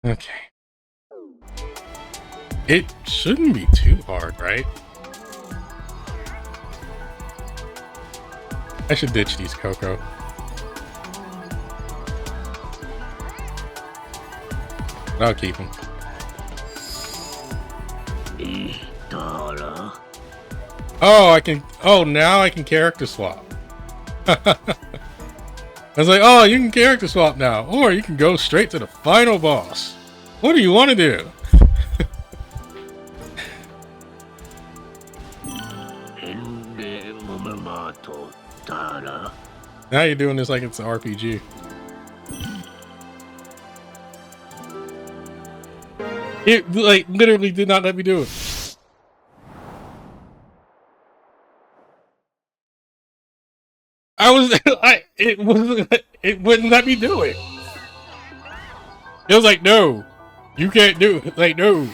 Okay. It shouldn't be too hard, right? I should ditch these Coco. I'll keep them. Oh, I can. Oh, now I can character swap. I was like, oh, you can character swap now, or you can go straight to the final boss. What do you want to do? Now you're doing this like it's an RPG. It like literally did not let me do it. It wouldn't let me do it. It was like, no, you can't do it. Like, no.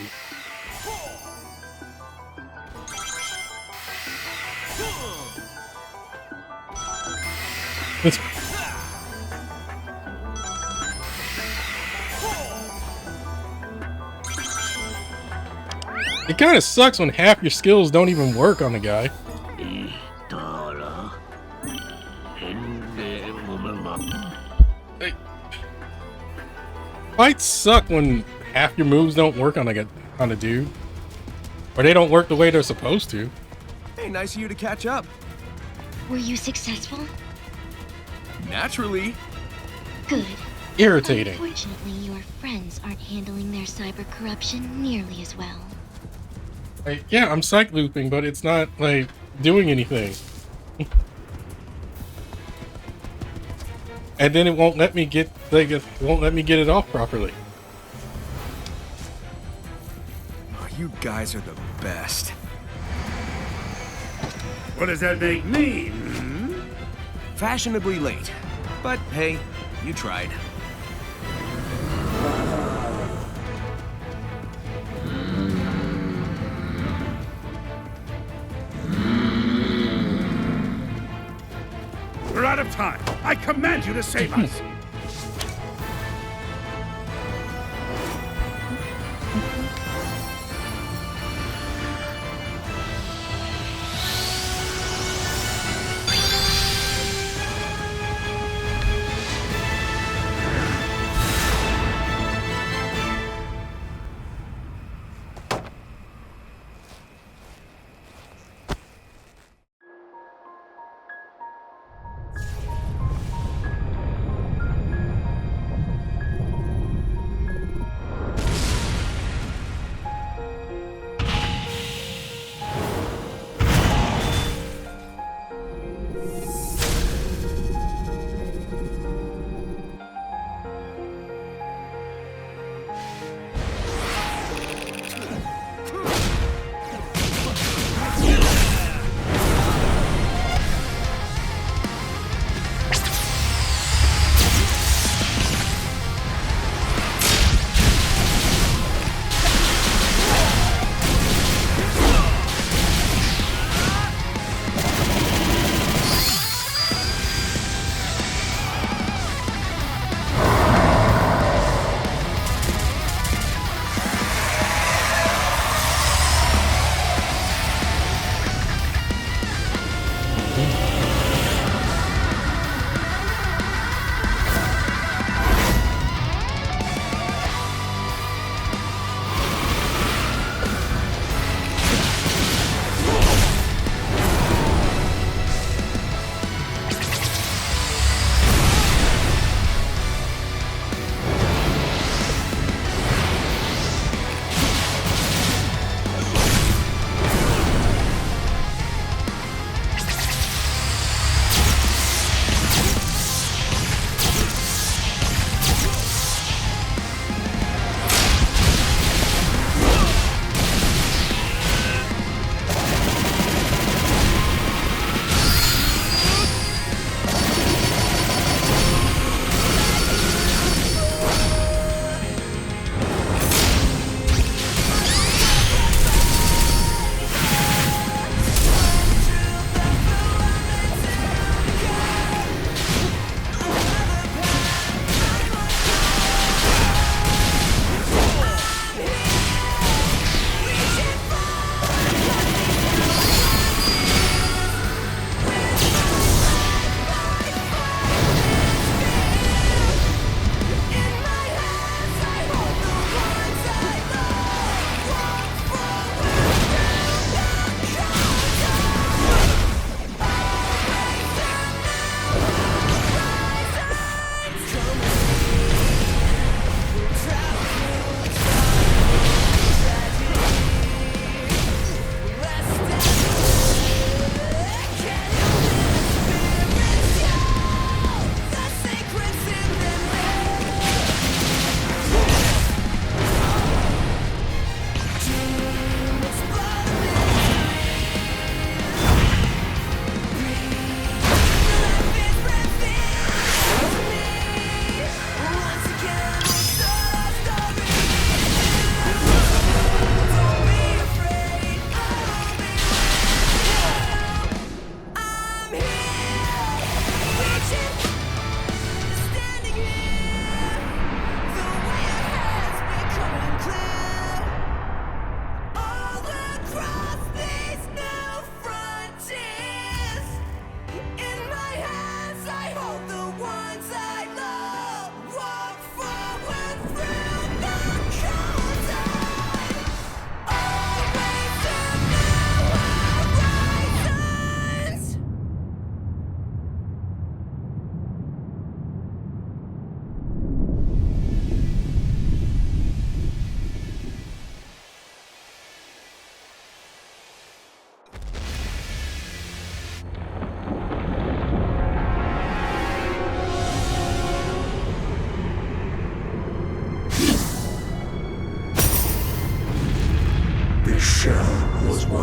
It kind of sucks when half your skills don't even work on the guy. Fights suck when half your moves don't work on a dude, or they don't work the way they're supposed to. Hey, nice of you to catch up. Were you successful? Naturally. Good. Irritating. Unfortunately, your friends aren't handling their cyber corruption nearly as well. Like, yeah, I'm psych looping, but it's not like doing anything. And then it won't let me get it off properly. Oh, you guys are the best. What does that make me? Fashionably late. But hey, you tried. We're out of time. I command you to save us.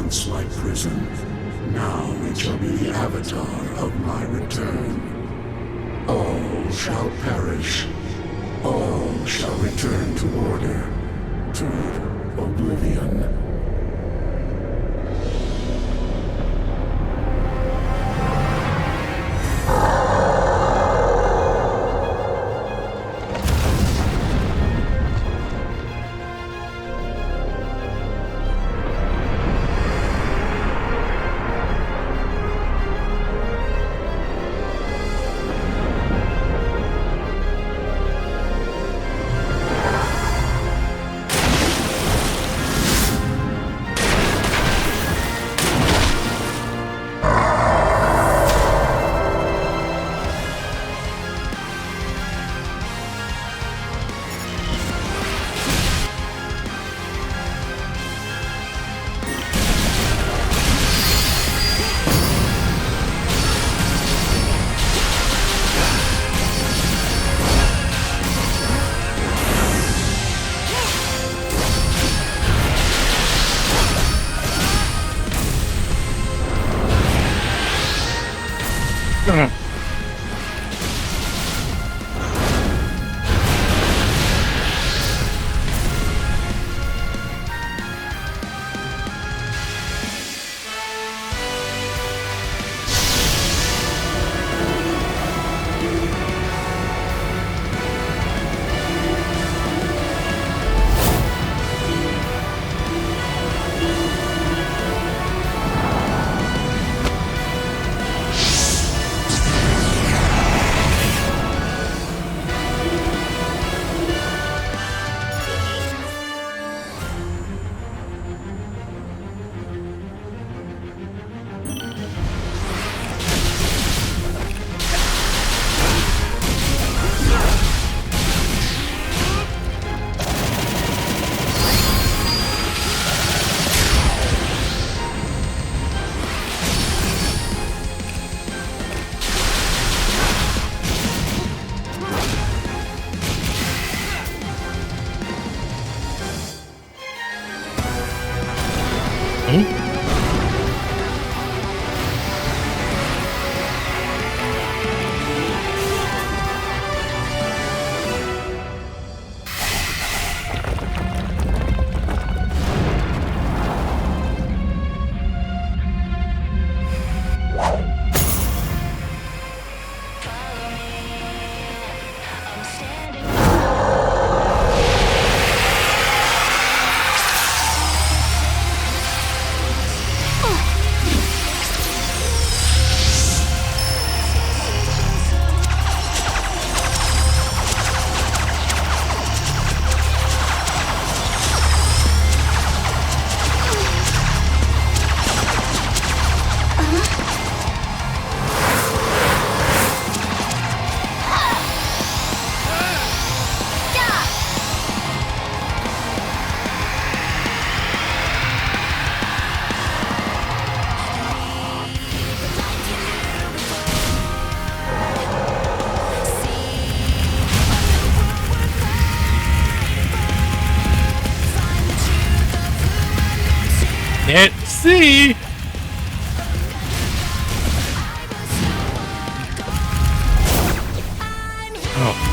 once my prison. Now it shall be the avatar of my return. All shall perish. All shall return to order, to oblivion. Can't see. Oh.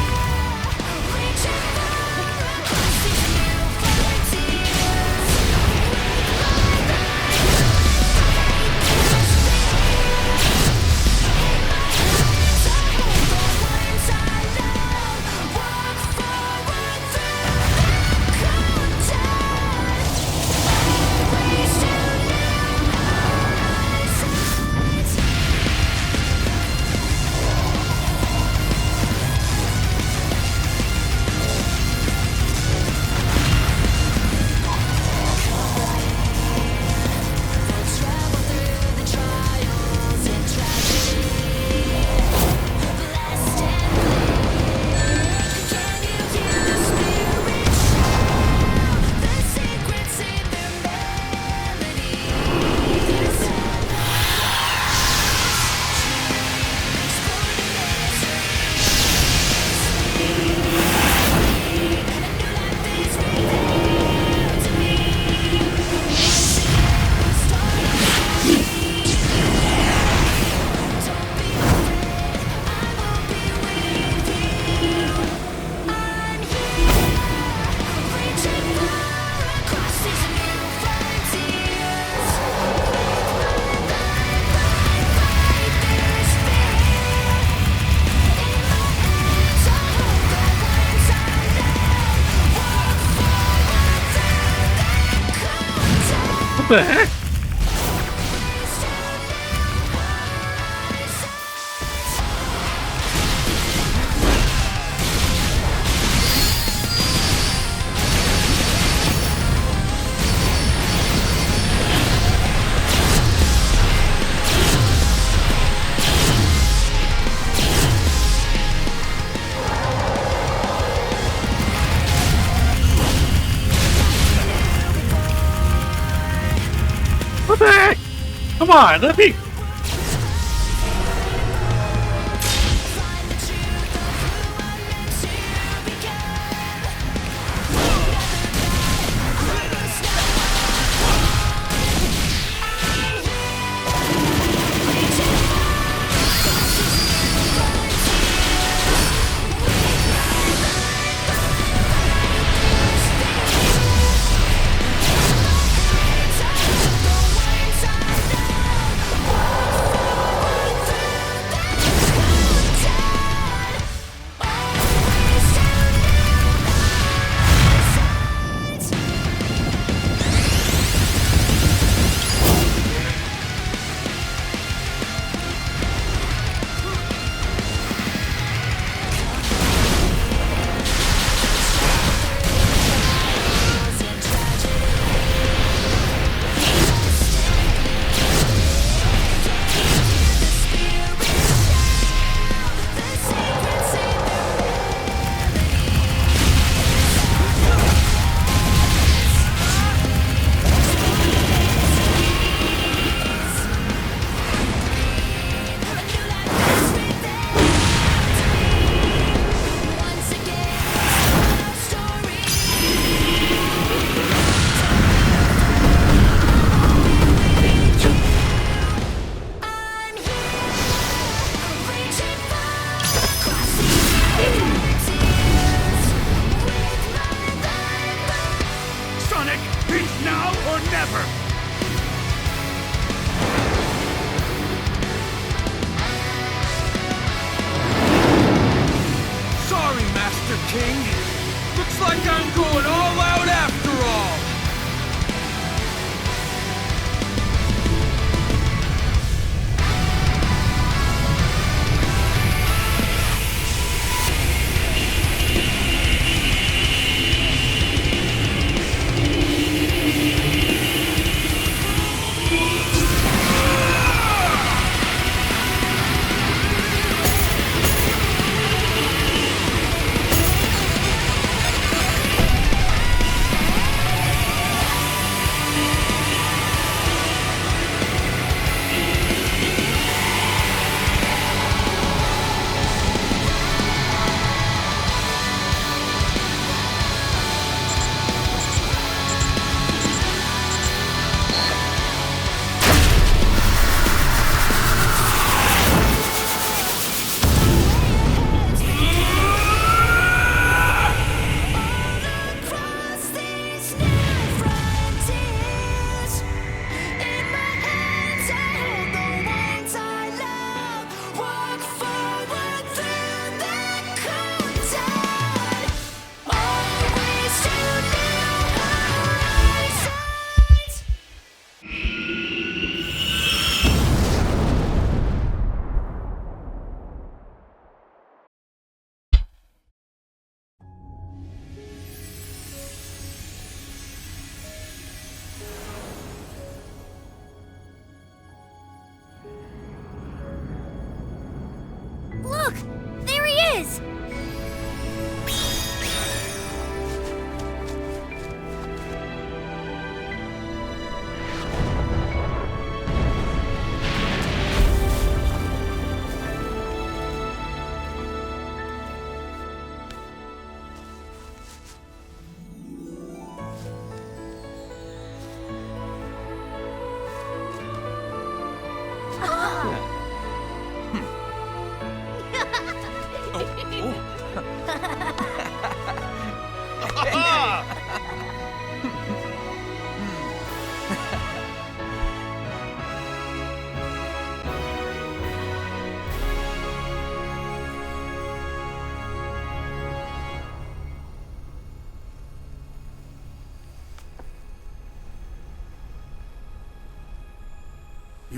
What the heck? What the heck? Come on, let me. Sonic, it's now or never! Sorry, Master King. Looks like I'm going all out after all.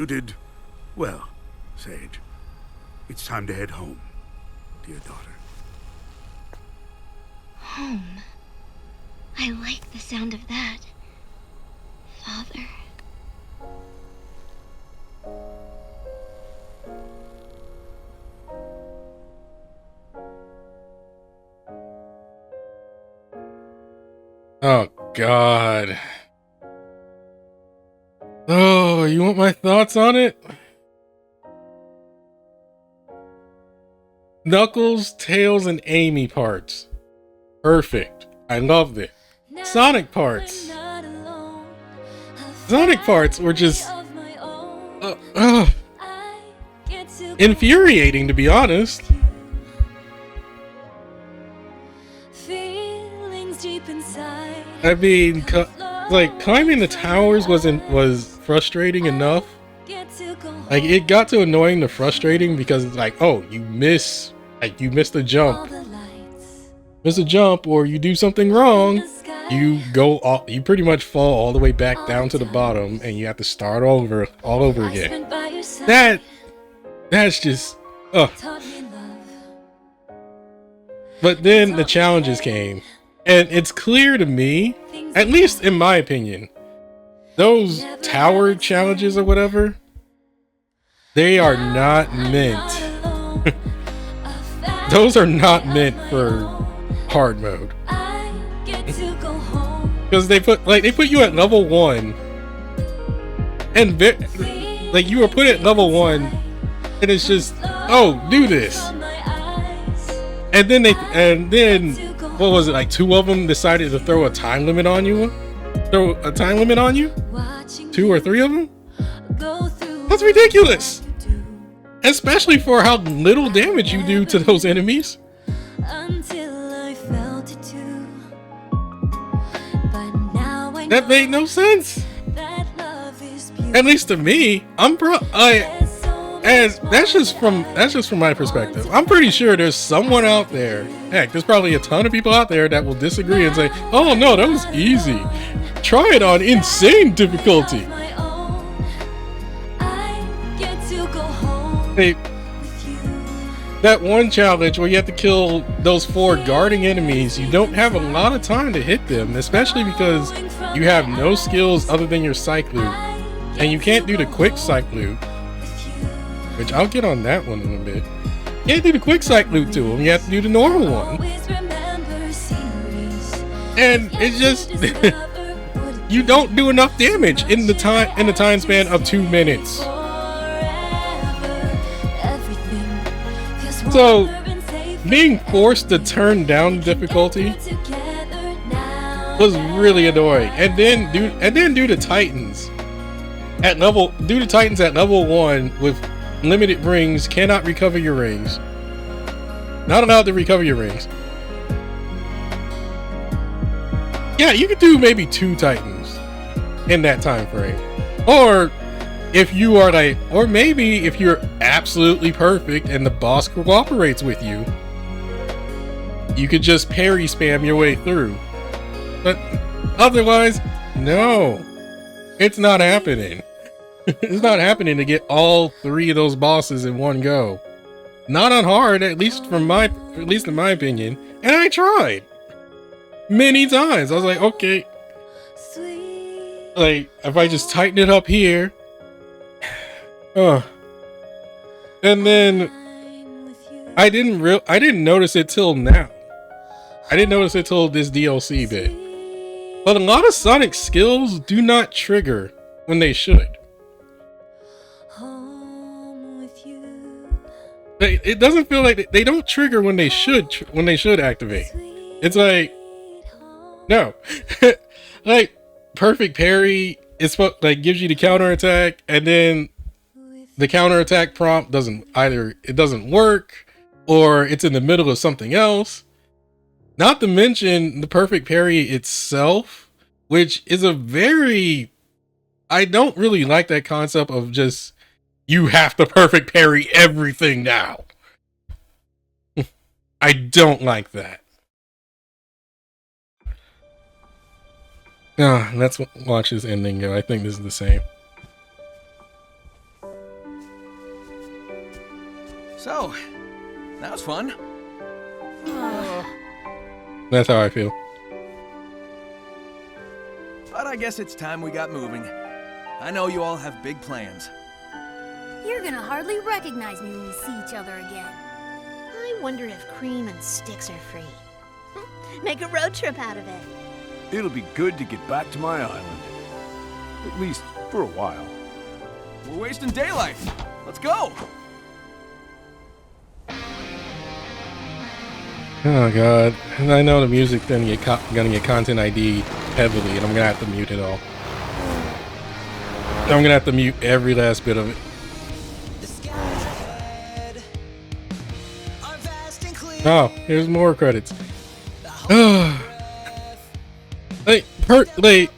You did well, Sage. It's time to head home, dear daughter. Home. I like the sound of that. Father. Oh, God. Oh, you want my thoughts on it? Knuckles, Tails, and Amy parts. Perfect. I loved it. Sonic parts. Sonic parts were just infuriating, to be honest. I mean, like climbing the towers was frustrating enough. Like it got to annoying to frustrating because it's like, oh, you miss a jump. Miss a jump or you do something wrong, you pretty much fall all the way back down to the bottom and you have to start all over again. That's just But then the challenges came, and it's clear to me, at least in my opinion, those tower challenges or whatever, they are not meant. Those are not meant for hard mode. Because they put you at level 1, and like you were put at level 1, and it's just, oh, do this. And then what was it, like 2 of them decided to throw a time limit on you? 2 or 3 of them? That's ridiculous. Especially for how little damage you do to those enemies. That made no sense. At least to me, that's just from my perspective. I'm pretty sure there's someone out there. Heck, there's probably a ton of people out there that will disagree and say, "Oh no, that was easy. Try it on insane difficulty." Hey, that one challenge where you have to kill those 4 guarding enemies, you don't have a lot of time to hit them, especially because you have no skills other than your psych loop, and you can't do the quick psych loop. Which I'll get on that one in a bit. You can't do the quick psych loop to them. You have to do the normal one. And it's just you don't do enough damage in the time span of 2 minutes. So being forced to turn down the difficulty was really annoying. And then do the Titans at level 1 with limited rings, cannot recover your rings. Not allowed to recover your rings. Yeah, you could do maybe 2 Titans in that time frame. Or if you are like, or maybe if you're absolutely perfect and the boss cooperates with you, you could just parry spam your way through. But otherwise, no. It's not happening. It's not happening to get all 3 of those bosses in one go. Not on hard, at least in my opinion. And I tried many times. I was like, okay, like if I just tighten it up here, and then I didn't notice it till now. I didn't notice it till this DLC bit. But a lot of Sonic skills do not trigger when they should. It doesn't feel like they don't trigger when they should activate. It's like, no. Like Perfect Parry, it's like gives you the counterattack, and then the counterattack prompt doesn't work, or it's in the middle of something else. Not to mention the Perfect Parry itself, which is I don't really like that concept of just, you have to perfect parry everything now. I don't like that. Let's watch this ending go. I think this is the same. So, that was fun. That's how I feel. But I guess it's time we got moving. I know you all have big plans. You're gonna hardly recognize me when we see each other again. I wonder if cream and sticks are free. Make a road trip out of it. It'll be good to get back to my island. At least for a while. We're wasting daylight. Let's go. Oh god, and I know the music's gonna get content ID heavily, and I'm gonna have to mute it all. I'm gonna have to mute every last bit of it. Oh, here's more credits. Like,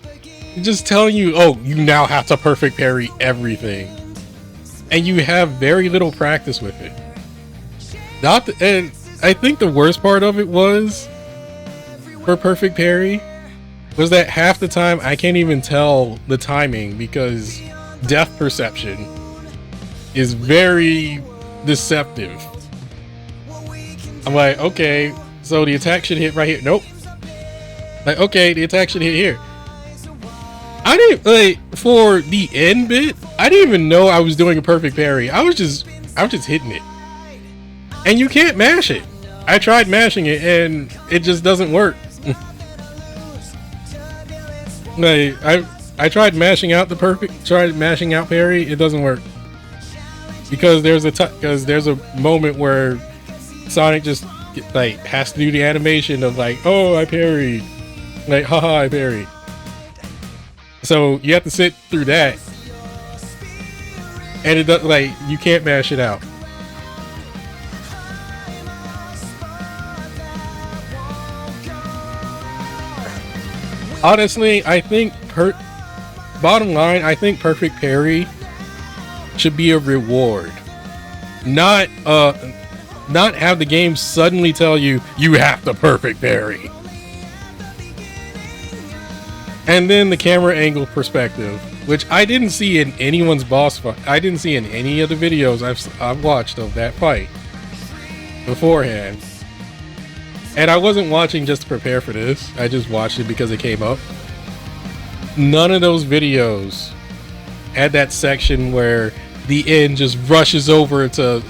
just telling you, oh, you now have to perfect parry everything, and you have very little practice with it. And I think the worst part of it was, for perfect parry, was that half the time I can't even tell the timing because depth perception is very deceptive. I'm like, okay, so the attack should hit right here. Nope. Like, okay, the attack should hit here. I didn't, like, for the end bit, I didn't even know I was doing a perfect parry. I was just hitting it. And you can't mash it. I tried mashing it and it just doesn't work. Like, I tried mashing out parry, it doesn't work. Because there's a moment where Sonic just like has to do the animation of like, oh, I parried. Like, haha, I parried. So you have to sit through that. And it does, like, you can't mash it out. Honestly, I think bottom line, I think perfect parry should be a reward. Not have the game suddenly tell you you have to perfect parry. And then the camera angle perspective, which I didn't see in anyone's boss fight. I didn't see in any of the videos I've watched of that fight beforehand. And I wasn't watching just to prepare for this. I just watched it because it came up. None of those videos had that section where the end just rushes over to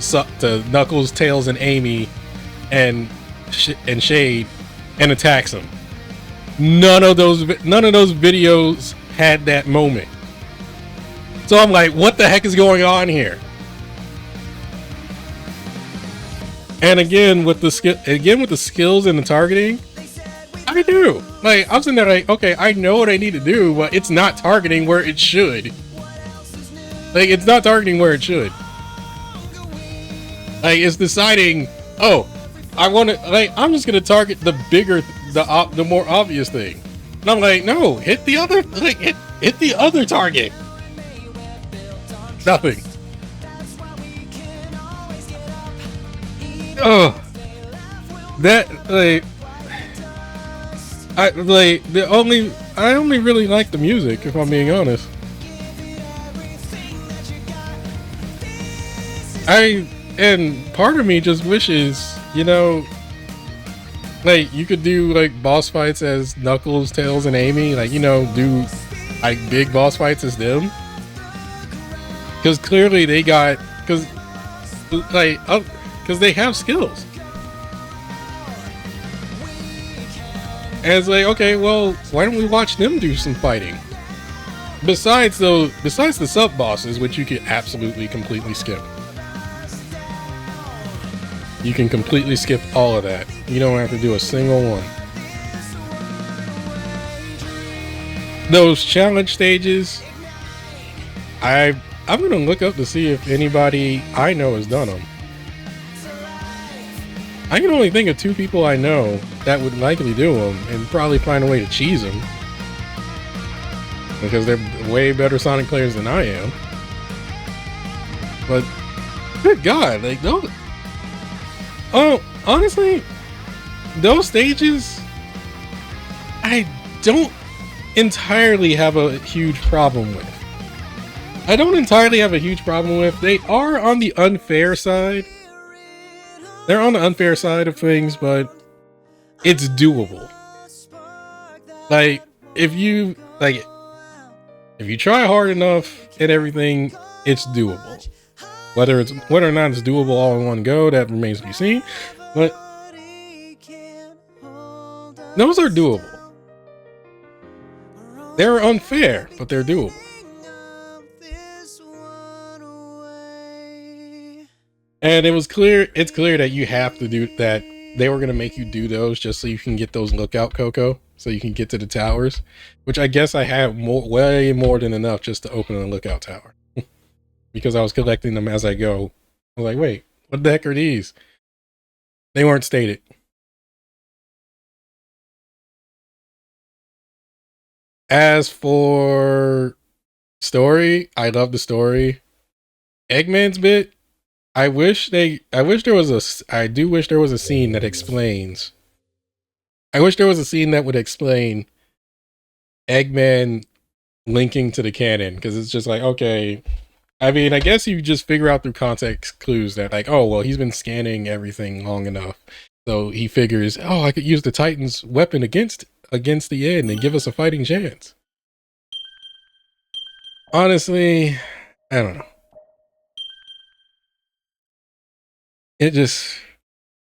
Knuckles, Tails, and Amy and Shade and attacks them. None of those videos had that moment. So I'm like, what the heck is going on here? And again with the skills and the targeting, I do. Like, I'm sitting there like, okay, I know what I need to do, but it's not targeting where it should. Like, it's not targeting where it should. Like, it's deciding, oh, I want to, like, I'm just gonna target the bigger, the more obvious thing. And I'm like, no, hit the other, like, hit the other target. Nothing. Oh, that, like, I only really like the music, if I'm being honest. And part of me just wishes, you know, like, you could do like boss fights as Knuckles, Tails, and Amy, like, you know, do like big boss fights as them, because clearly they got, because they have skills. And it's like, okay, well, why don't we watch them do some fighting? Besides the sub bosses, which you can absolutely completely skip. You can completely skip all of that. You don't have to do a single one. Those challenge stages, I'm gonna look up to see if anybody I know has done them. I can only think of 2 people I know that would likely do them and probably find a way to cheese them, because they're way better Sonic players than I am. But good God, like, those, oh, honestly, those stages, I don't entirely have a huge problem with. They are on the unfair side, They're on the unfair side of things, but it's doable. Like if you try hard enough and everything, it's doable. Whether or not it's doable all in one go, that remains to be seen. But those are doable. They're unfair, but they're doable. And it's clear that you have to do that. They were going to make you do those just so you can get those lookout Coco, so you can get to the towers, which I guess I have way more than enough just to open a lookout tower because I was collecting them as I go. I was like, wait, what the heck are these? They weren't stated. As for story, I love the story. Eggman's bit, I do wish there was a scene that explains. I wish there was a scene that would explain Eggman linking to the canon, because it's just like, okay, I mean, I guess you just figure out through context clues that like, oh, well, he's been scanning everything long enough. So he figures, oh, I could use the Titan's weapon against the end and give us a fighting chance. Honestly, I don't know.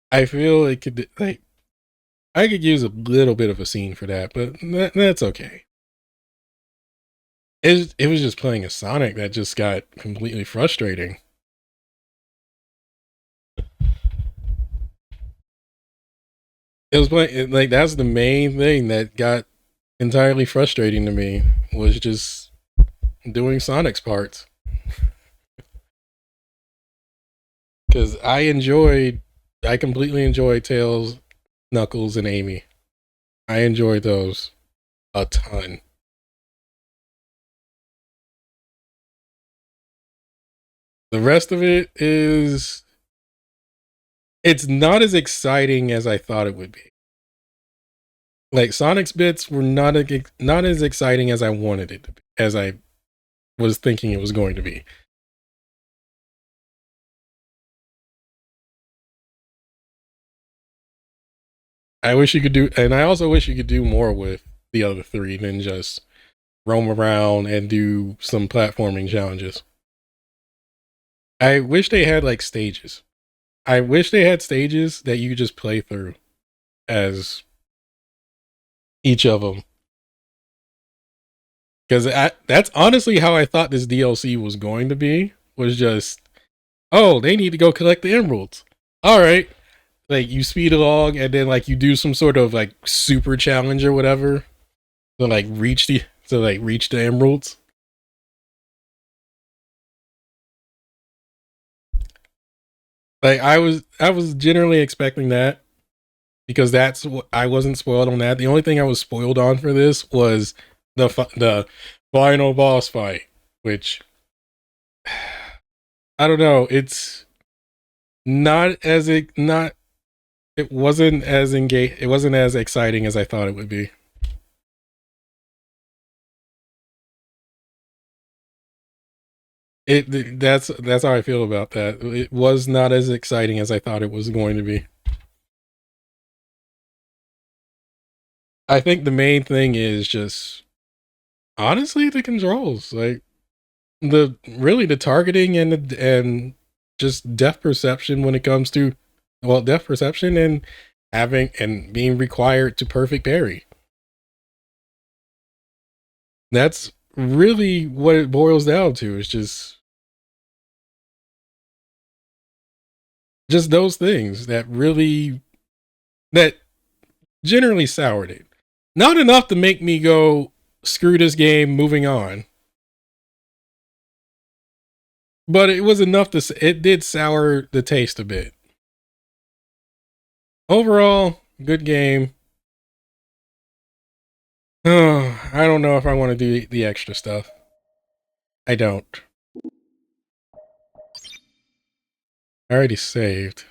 I feel it could, like, I could use a little bit of a scene for that, but that's okay. It was just playing a Sonic that just got completely frustrating. It was playing, like, that's the main thing that got entirely frustrating to me, was just doing Sonic's parts. Because I completely enjoyed Tails, Knuckles, and Amy. I enjoyed those a ton. The rest of it it's not as exciting as I thought it would be. Like, Sonic's bits were not as exciting as I wanted it to be, as I was thinking it was going to be. I also wish you could do more with the other three than just roam around and do some platforming challenges. I wish they had like stages. I wish they had stages that you could just play through as each of them. Because that's honestly how I thought this DLC was going to be, was just, oh, they need to go collect the emeralds. All right. Like, you speed along and then like you do some sort of like super challenge or whatever to like reach the emeralds. Like, I was generally expecting that, because that's what I wasn't spoiled on. That the only thing I was spoiled on for this was the final boss fight, which I don't know. It's not as it wasn't as It wasn't as exciting as I thought it would be. That's how I feel about that. It was not as exciting as I thought it was going to be. I think the main thing is just, honestly, the controls, like the targeting and just depth perception when it comes to, well, depth perception and being required to perfect parry. That's really what it boils down to. Is just those things that generally soured it. Not enough to make me go, screw this game, moving on. But it was enough it did sour the taste a bit. Overall, good game. Oh, I don't know if I want to do the extra stuff. I don't. I already saved.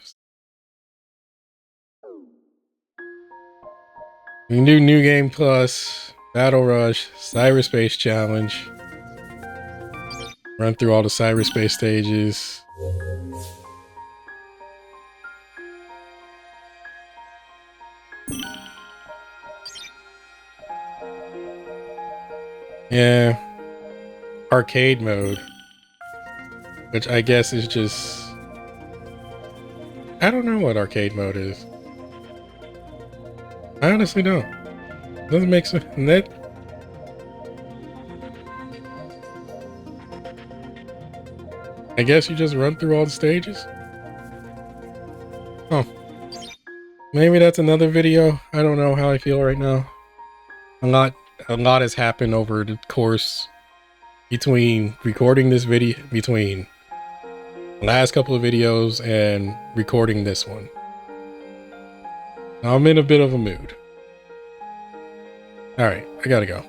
We can do New Game Plus, Battle Rush, Cyberspace Challenge. Run through all the cyberspace stages. Yeah. Arcade mode. Which I guess is just... I don't know what arcade mode is. I honestly don't. Doesn't make sense. I guess you just run through all the stages? Oh. Maybe that's another video. I don't know how I feel right now. A lot has happened over the course between recording this video, between the last couple of videos and recording this one. I'm in a bit of a mood. All right, I gotta go.